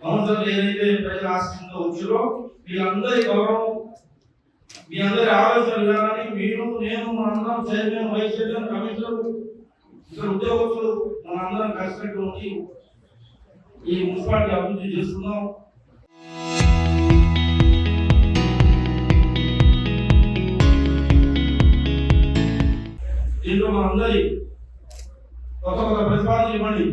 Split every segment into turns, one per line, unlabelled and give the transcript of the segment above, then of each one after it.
Councillor ఏదైతే ప్రజల ఆశీస్సులతో వచ్చారో వీళ్ళందరి గౌరవం, మీ అందరి ఆలోచన విధానాన్ని మీరు, నేను, మనందరం చైర్మన్, వైస్ చైర్మన్, కమిషనర్, ఇతర ఉద్యోగస్తులు మనందరం కలిసినట్టు ఉండి ఈ మున్సిపాలిటీ అభివృద్ధి చేస్తున్నాం. దీంట్లో మనందరి కొత్త ప్రతిపాదనలు ఇవ్వండి.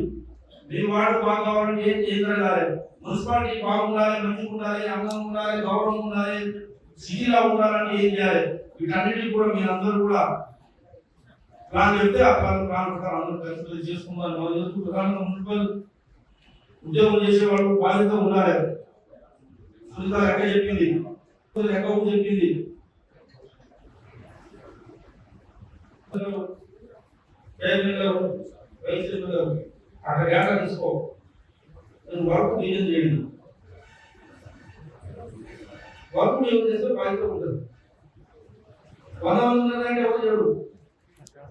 మీ వార్డు బాగా కావాలంటే ఏం జరగాలి, మున్సిపాలిటీ బాగుండాలి, మంచిగా ఉండాలి, అందంగా ఉండాలి, గౌరవం ఉండాలి, సిటీలా ఉండాలంటే ఏం చేయాలి, వీటన్నిటికీ కూడా మీరందరూ కూడా ప్లాన్ చెప్తే ఆ ప్లాన్ ప్రకారం అందరూ కలిసి చేసుకుంటారు. ప్రధానంగా మున్సిపల్ ఉద్యోగం చేసేవాళ్ళు బాధ్యత ఉండాలి. సునీత లెక్క చెప్పింది, లెక్క చెప్పింది, అక్కడ డేటా తీసుకో, నేను వర్క్ డిజైన్ చేయండి, వర్క్ డిజైన్ చేస్తే బాధ్యత ఉంటుంది. 100 మంది ఎవరు చేయడు,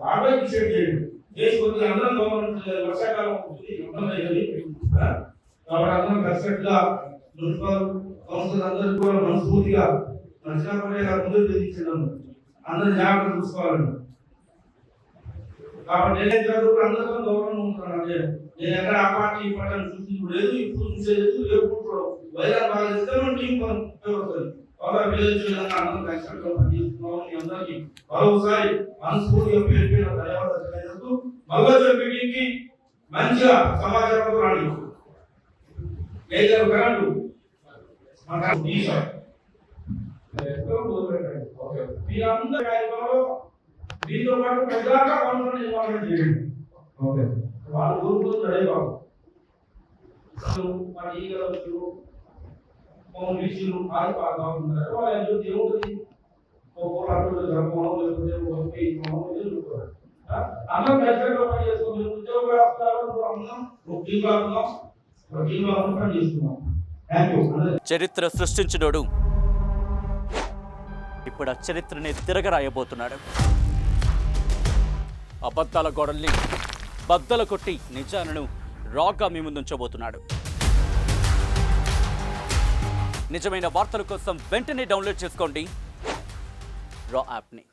బాగా డిసైడ్ చేయండి చేసి కొద్దిగా అందరం గవర్నమెంట్ వర్షాకాలం కాబట్టి అందరం కరెక్ట్గా మున్సిపల్ కౌన్సిల్ అందరికీ కూడా మనస్ఫూర్తిగా నచ్చినప్పుడే ముందుకు తెచ్చిందాం, అందరూ జాగ్రత్త చూసుకోవాలండి. కాబట్టి నేనైతే అందరూ గౌరవం ఉంటున్నాను. నేను ఎక్కడ ఆ పార్టీ ఈ పార్టీ చూసి లేదు, ఇప్పుడు చూసేది రేపు వైరాలు బాగా చేస్తే మన టీం ఉపయోగపడుతుంది. అందరం కష్టంగా పనిచేస్తున్నాం. మీ అందరికీ మరోసారి మనస్ఫూర్తిగా పేరు ధన్యవాదాలు తెలియజేస్తూ మళ్ళీ మీటింగ్ కి మంచిగా సమాచారంతో రాండి. కరెంటు మీరందరూ దీంతో పాటు ప్రజాక కౌన్సిల్ ఇన్వాల్వ్మెంట్ చేయండి. వాళ్ళు ఊరుకు చదివారు ఈగలు బీసీలు ఆది బాగా ఉంటారు. వాళ్ళు ఏముంటుంది జరపడం లేకపోతే అందరం ఖచ్చితంగా పని చేసుకుంటాం. ఉద్యోగులు అందరం చేస్తున్నాం.
చరిత్ర సృష్టించినోడు ఇప్పుడు ఆ చరిత్రని తిరగరాయబోతున్నాడు. అబద్ధాల గోడల్ని బద్దలు కొట్టి నిజాలను రాగా మీ ముందుంచబోతున్నాడు. నిజమైన వార్తల కోసం వెంటనే డౌన్లోడ్ చేసుకోండి రా యాప్ని.